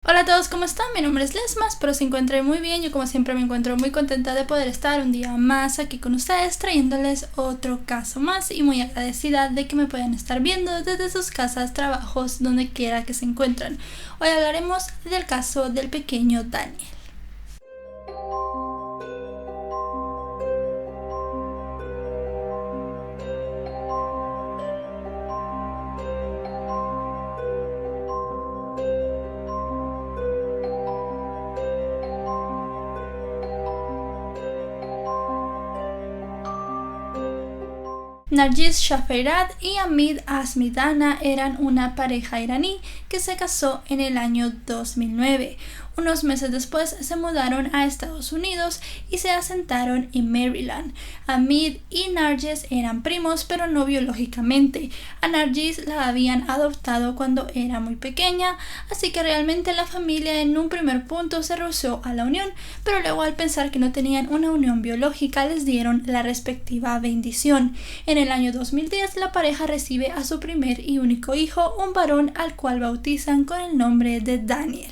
Hola a todos, ¿cómo están? Mi nombre es Lesma, espero se encuentren muy bien. Yo como siempre me encuentro muy contenta de poder estar un día más aquí con ustedes trayéndoles otro caso más y muy agradecida de que me puedan estar viendo desde sus casas, trabajos, donde quiera que se encuentren. Hoy hablaremos del caso del pequeño Daniel. Nargis Shafirad y Hamid Asmidana eran una pareja iraní que se casó en el año 2009. Unos meses después se mudaron a Estados Unidos y se asentaron en Maryland. Hamid y Nargis eran primos, pero no biológicamente. A Nargis la habían adoptado cuando era muy pequeña, así que realmente la familia en un primer punto se rehusó a la unión, pero luego al pensar que no tenían una unión biológica les dieron la respectiva bendición. En el año 2010 la pareja recibe a su primer y único hijo, un varón al cual bautizan con el nombre de Daniel.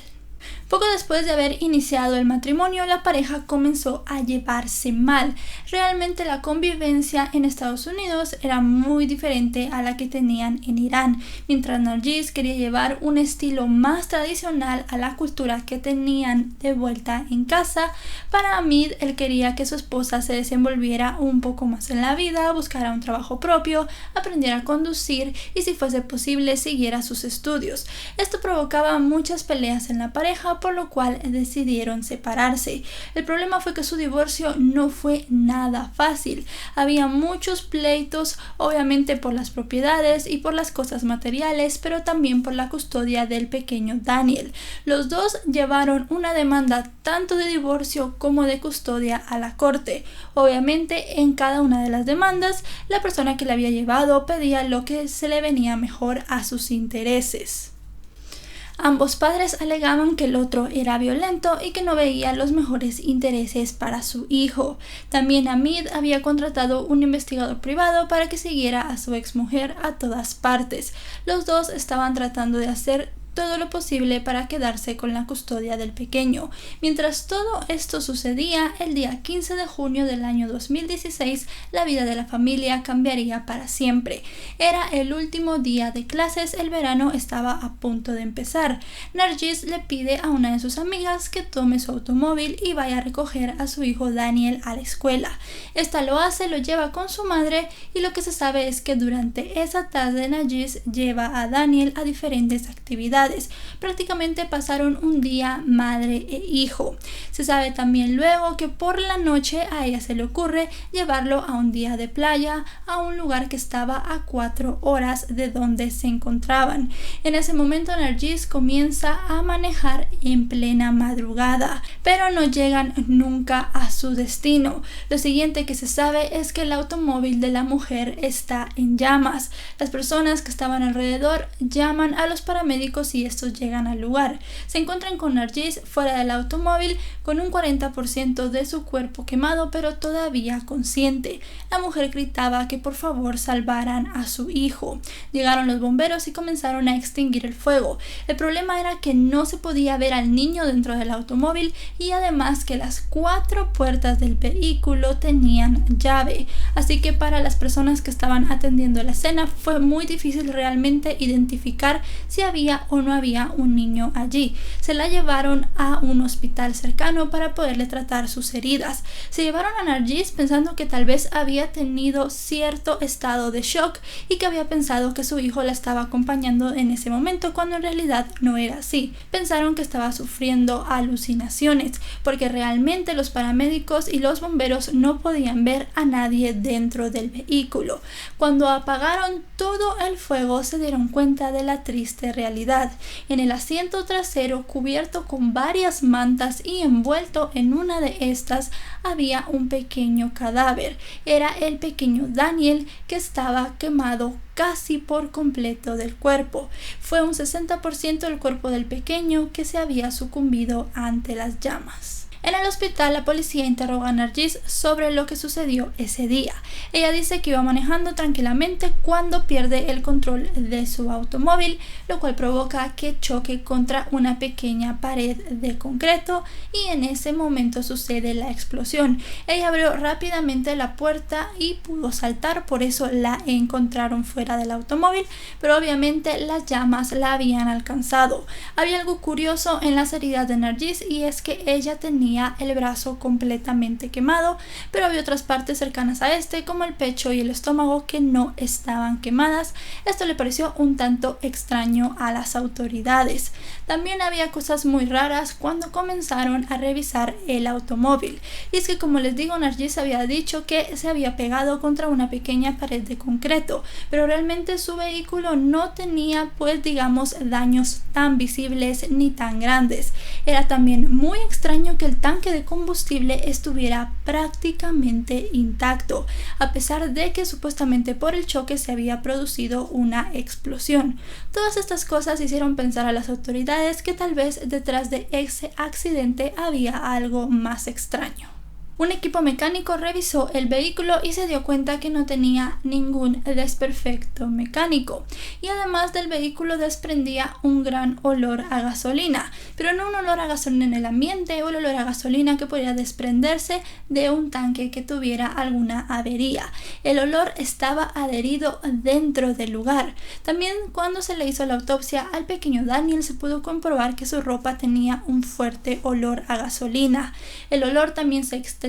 Poco después de haber iniciado el matrimonio, la pareja comenzó a llevarse mal. Realmente la convivencia en Estados Unidos era muy diferente a la que tenían en Irán. Mientras Nargis quería llevar un estilo más tradicional a la cultura que tenían de vuelta en casa, para Hamid él quería que su esposa se desenvolviera un poco más en la vida, buscara un trabajo propio, aprendiera a conducir y si fuese posible siguiera sus estudios. Esto provocaba muchas peleas en la pareja, por lo cual decidieron separarse. El problema fue que su divorcio no fue nada fácil. Había muchos pleitos, obviamente por las propiedades y por las cosas materiales, pero también por la custodia del pequeño Daniel. Los dos llevaron una demanda tanto de divorcio como de custodia a la corte. Obviamente en cada una de las demandas la persona que la había llevado pedía lo que se le venía mejor a sus intereses. Ambos padres alegaban que el otro era violento y que no veía los mejores intereses para su hijo. También Hamid había contratado un investigador privado para que siguiera a su exmujer a todas partes. Los dos estaban tratando de hacer todo lo posible para quedarse con la custodia del pequeño. Mientras todo esto sucedía, el día 15 de junio del año 2016, la vida de la familia cambiaría para siempre. Era el último día de clases, el verano estaba a punto de empezar. Nargis le pide a una de sus amigas que tome su automóvil y vaya a recoger a su hijo Daniel a la escuela. Esta lo hace, lo lleva con su madre y lo que se sabe es que durante esa tarde Nargis lleva a Daniel a diferentes actividades. Prácticamente pasaron un día madre e hijo. Se sabe también luego que por la noche a ella se le ocurre llevarlo a un día de playa, a un lugar que estaba a 4 horas de donde se encontraban. En ese momento Nargis comienza a manejar en plena madrugada, pero no llegan nunca a su destino. Lo siguiente que se sabe es que el automóvil de la mujer está en llamas. Las personas que estaban alrededor llaman a los paramédicos y estos llegan al lugar. Se encuentran con Nargis fuera del automóvil con un 40% de su cuerpo quemado, pero todavía consciente. La mujer gritaba que por favor salvaran a su hijo. Llegaron los bomberos y comenzaron a extinguir el fuego. El problema era que no se podía ver al niño dentro del automóvil y además que las 4 puertas del vehículo tenían llave. Así que para las personas que estaban atendiendo la escena fue muy difícil realmente identificar si había o no había un niño allí. Se la llevaron a un hospital cercano para poderle tratar sus heridas. Se llevaron a Nargis pensando que tal vez había tenido cierto estado de shock y que había pensado que su hijo la estaba acompañando en ese momento, cuando en realidad no era así. Pensaron que estaba sufriendo alucinaciones, porque realmente los paramédicos y los bomberos no podían ver a nadie dentro del vehículo. Cuando apagaron todo el fuego se dieron cuenta de la triste realidad. En el asiento trasero, cubierto con varias mantas y envuelto en una de estas, había un pequeño cadáver. Era el pequeño Daniel, que estaba quemado casi por completo del cuerpo. Fue un 60% del cuerpo del pequeño que se había sucumbido ante las llamas. En el hospital, la policía interroga a Nargis sobre lo que sucedió ese día. Ella dice que iba manejando tranquilamente cuando pierde el control de su automóvil, lo cual provoca que choque contra una pequeña pared de concreto y en ese momento sucede la explosión. Ella abrió rápidamente la puerta y pudo saltar, por eso la encontraron fuera del automóvil, pero obviamente las llamas la habían alcanzado. Había algo curioso en las heridas de Nargis y es que ella tenía el brazo completamente quemado, pero había otras partes cercanas a este, como el pecho y el estómago, que no estaban quemadas. Esto le pareció un tanto extraño a las autoridades. También había cosas muy raras cuando comenzaron a revisar el automóvil, y es que, como les digo, Nargis había dicho que se había pegado contra una pequeña pared de concreto, pero realmente su vehículo no tenía, pues digamos, daños tan visibles ni tan grandes. Era también muy extraño que el tanque de combustible estuviera prácticamente intacto, a pesar de que supuestamente por el choque se había producido una explosión. Todas estas cosas hicieron pensar a las autoridades que tal vez detrás de ese accidente había algo más extraño. Un equipo mecánico revisó el vehículo y se dio cuenta que no tenía ningún desperfecto mecánico, y además del vehículo desprendía un gran olor a gasolina, pero no un olor a gasolina en el ambiente o el olor a gasolina que podría desprenderse de un tanque que tuviera alguna avería. El olor estaba adherido dentro del lugar. También, cuando se le hizo la autopsia al pequeño Daniel, se pudo comprobar que su ropa tenía un fuerte olor a gasolina. El olor también se extendía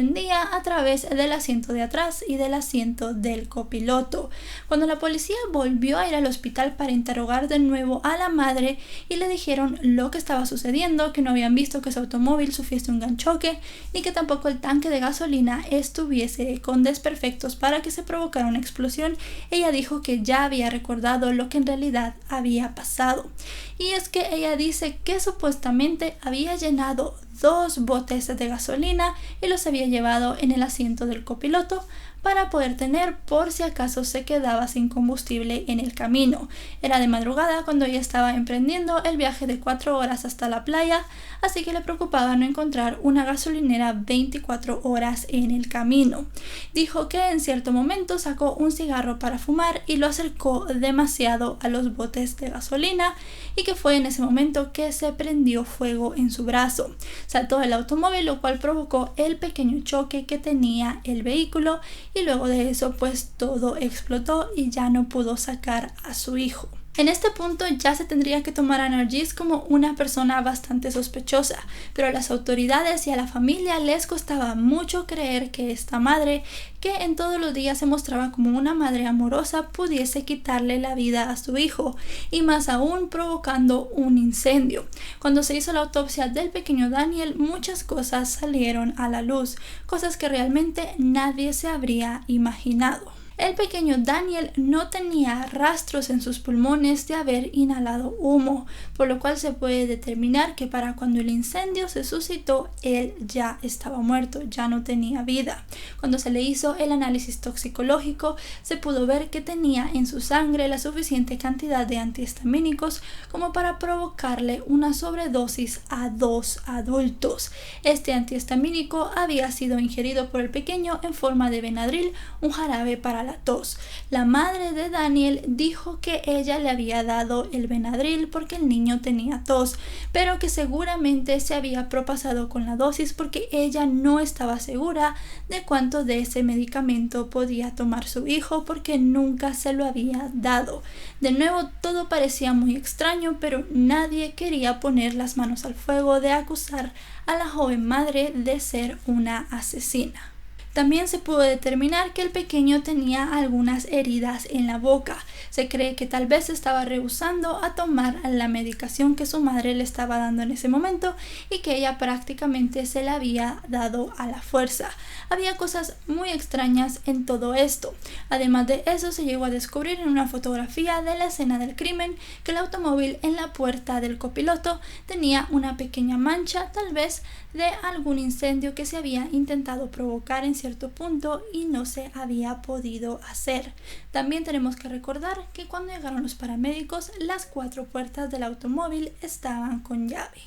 a través del asiento de atrás y del asiento del copiloto. Cuando la policía volvió a ir al hospital para interrogar de nuevo a la madre y le dijeron lo que estaba sucediendo, que no habían visto que su automóvil sufriese un gran choque ni que tampoco el tanque de gasolina estuviese con desperfectos para que se provocara una explosión, ella dijo que ya había recordado lo que en realidad había pasado. Y es que ella dice que supuestamente había llenado 2 botes de gasolina y los había llevado en el asiento del copiloto para poder tener por si acaso se quedaba sin combustible en el camino. Era de madrugada cuando ella estaba emprendiendo el viaje de 4 horas hasta la playa, así que le preocupaba no encontrar una gasolinera 24 horas en el camino. Dijo que en cierto momento sacó un cigarro para fumar y lo acercó demasiado a los botes de gasolina, y que fue en ese momento que se prendió fuego en su brazo. Saltó del automóvil, lo cual provocó el pequeño choque que tenía el vehículo, y luego de eso pues todo explotó y ya no pudo sacar a su hijo. En este punto ya se tendría que tomar a Nargis como una persona bastante sospechosa, pero a las autoridades y a la familia les costaba mucho creer que esta madre, que en todos los días se mostraba como una madre amorosa, pudiese quitarle la vida a su hijo, y más aún provocando un incendio. Cuando se hizo la autopsia del pequeño Daniel, muchas cosas salieron a la luz, cosas que realmente nadie se habría imaginado. El pequeño Daniel no tenía rastros en sus pulmones de haber inhalado humo, por lo cual se puede determinar que para cuando el incendio se suscitó, él ya estaba muerto, ya no tenía vida. Cuando se le hizo el análisis toxicológico, se pudo ver que tenía en su sangre la suficiente cantidad de antihistamínicos como para provocarle una sobredosis a 2 adultos. Este antihistamínico había sido ingerido por el pequeño en forma de Benadryl, un jarabe para la tos. La madre de Daniel dijo que ella le había dado el Benadryl porque el niño tenía tos, pero que seguramente se había propasado con la dosis porque ella no estaba segura de cuánto de ese medicamento podía tomar su hijo, porque nunca se lo había dado. De nuevo, todo parecía muy extraño, pero nadie quería poner las manos al fuego de acusar a la joven madre de ser una asesina. También se pudo determinar que el pequeño tenía algunas heridas en la boca. Se cree que tal vez estaba rehusando a tomar la medicación que su madre le estaba dando en ese momento y que ella prácticamente se la había dado a la fuerza. Había cosas muy extrañas en todo esto. Además de eso, se llegó a descubrir en una fotografía de la escena del crimen que el automóvil en la puerta del copiloto tenía una pequeña mancha, tal vez de algún incendio que se había intentado provocar en cierto punto y no se había podido hacer. También tenemos que recordar que cuando llegaron los paramédicos, las 4 puertas del automóvil estaban con llave.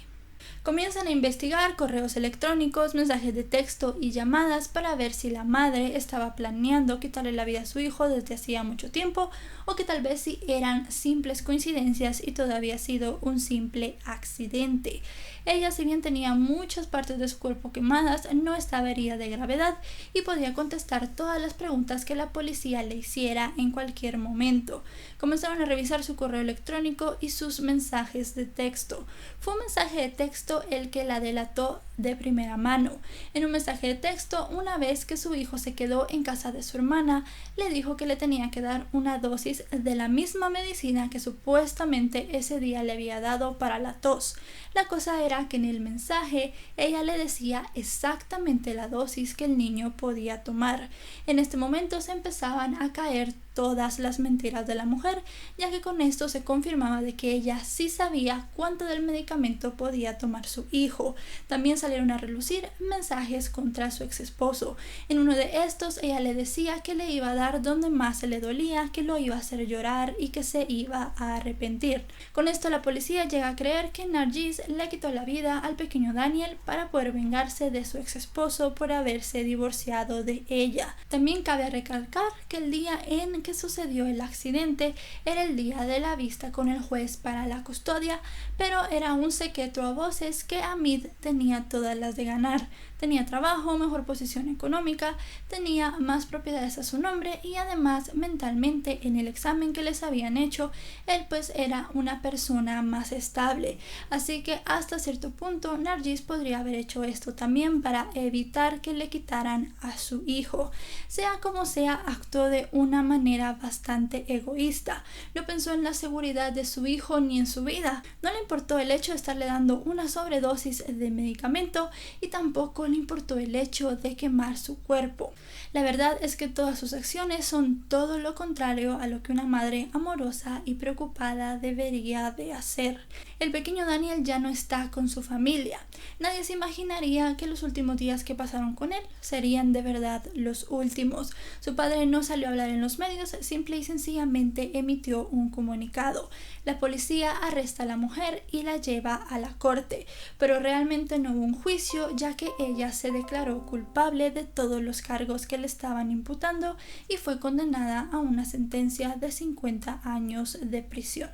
Comienzan a investigar correos electrónicos, mensajes de texto y llamadas para ver si la madre estaba planeando quitarle la vida a su hijo desde hacía mucho tiempo o que tal vez si eran simples coincidencias y todo había sido un simple accidente. Ella, si bien tenía muchas partes de su cuerpo quemadas, no estaba herida de gravedad y podía contestar todas las preguntas que la policía le hiciera en cualquier momento. Comenzaron a revisar su correo electrónico y sus mensajes de texto. Fue un mensaje de texto el que la delató de primera mano. En un mensaje de texto, una vez que su hijo se quedó en casa de su hermana, le dijo que le tenía que dar una dosis de la misma medicina que supuestamente ese día le había dado para la tos. La cosa era que en el mensaje ella le decía exactamente la dosis que el niño podía tomar. En este momento se empezaban a caer todas las mentiras de la mujer, ya que con esto se confirmaba de que ella sí sabía cuánto del medicamento podía tomar su hijo. También salieron a relucir mensajes contra su ex esposo. En uno de estos ella le decía que le iba a dar donde más se le dolía, que lo iba a hacer llorar y que se iba a arrepentir. Con esto la policía llega a creer que Nargis le quitó la vida al pequeño Daniel para poder vengarse de su ex esposo por haberse divorciado de ella. También cabe recalcar que el día en que sucedió el accidente era el día de la vista con el juez para la custodia, pero era un secreto a voces que Hamid tenía todas las de ganar. Tenía trabajo, mejor posición económica, tenía más propiedades a su nombre y además mentalmente en el examen que les habían hecho, él pues era una persona más estable. Así que hasta cierto punto Nargis podría haber hecho esto también para evitar que le quitaran a su hijo. Sea como sea, actuó de una manera bastante egoísta. No pensó en la seguridad de su hijo ni en su vida. No le importó el hecho de estarle dando una sobredosis de medicamento y tampoco le importó el hecho de quemar su cuerpo. La verdad es que todas sus acciones son todo lo contrario a lo que una madre amorosa y preocupada debería de hacer. El pequeño Daniel ya no está con su familia. Nadie se imaginaría que los últimos días que pasaron con él serían de verdad los últimos. Su padre no salió a hablar en los medios, simple y sencillamente emitió un comunicado. La policía arresta a la mujer y la lleva a la corte, pero realmente no hubo un juicio, ya que ella se declaró culpable de todos los cargos que le estaban imputando y fue condenada a una sentencia de 50 años de prisión.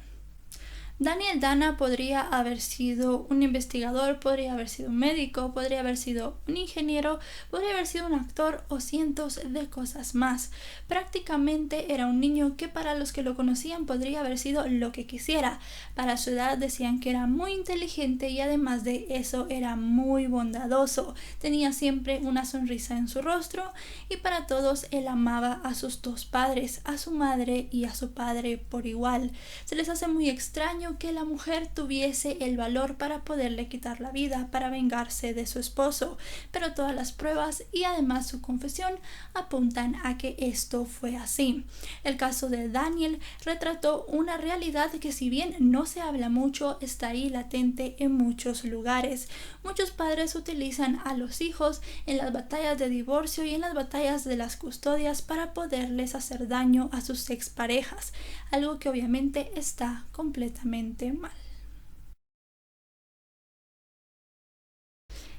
Daniel Dana podría haber sido un investigador, podría haber sido un médico, podría haber sido un ingeniero, podría haber sido un actor o cientos de cosas más. Prácticamente era un niño que para los que lo conocían podría haber sido lo que quisiera. Para su edad decían que era muy inteligente y además de eso era muy bondadoso. Tenía siempre una sonrisa en su rostro y para todos él amaba a sus dos padres, a su madre y a su padre por igual. Se les hace muy extraño que la mujer tuviese el valor para poderle quitar la vida, para vengarse de su esposo, pero todas las pruebas y además su confesión apuntan a que esto fue así. El caso de Daniel retrató una realidad que, si bien no se habla mucho, está ahí latente en muchos lugares. Muchos padres utilizan a los hijos en las batallas de divorcio y en las batallas de las custodias para poderles hacer daño a sus exparejas, algo que obviamente está completamente mal.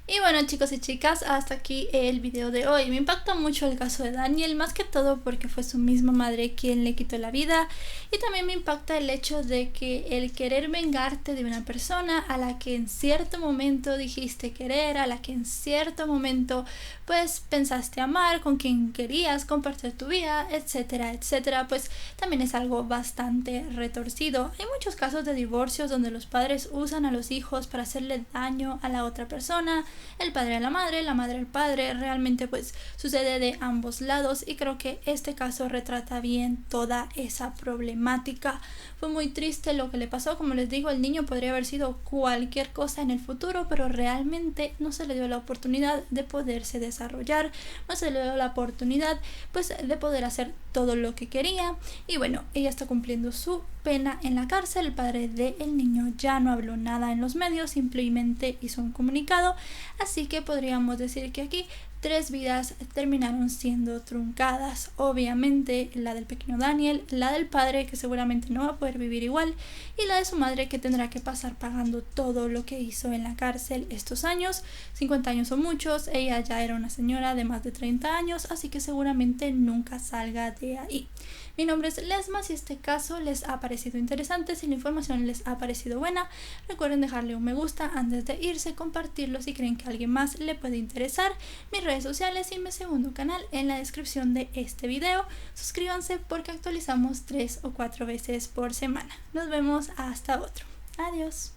Y bueno, chicos y chicas, hasta aquí el video de hoy. Me impacta mucho el caso de Daniel, más que todo porque fue su misma madre quien le quitó la vida, y también me impacta el hecho de que el querer vengarte de una persona a la que en cierto momento dijiste querer, a la que en cierto momento pues pensaste amar, con quien querías compartir tu vida, etcétera, etcétera, pues también es algo bastante retorcido. Hay muchos casos de divorcios donde los padres usan a los hijos para hacerle daño a la otra persona, el padre a la madre al padre. Realmente pues sucede de ambos lados y creo que este caso retrata bien toda esa problemática. Fue muy triste lo que le pasó. Como les digo, el niño podría haber sido cualquier cosa en el futuro, pero realmente no se le dio la oportunidad de poderse desarrollar, no se le dio la oportunidad pues de poder hacer todo lo que quería. Y bueno, ella está cumpliendo su pena en la cárcel. El padre del niño ya no habló nada en los medios, simplemente hizo un comunicado así que podríamos decir que aquí 3 vidas terminaron siendo truncadas. Obviamente la del pequeño Daniel, la del padre que seguramente no va a poder vivir igual y la de su madre que tendrá que pasar pagando todo lo que hizo en la cárcel estos años. 50 años son muchos, ella ya era una señora de más de 30 años, así que seguramente nunca salga de ahí. Mi nombre es Lesma. Si este caso les ha parecido interesante, si la información les ha parecido buena, recuerden dejarle un me gusta antes de irse, compartirlo si creen que a alguien más le puede interesar, mis redes sociales y mi segundo canal en la descripción de este video. Suscríbanse porque actualizamos 3 o 4 veces por semana. Nos vemos hasta otro. Adiós.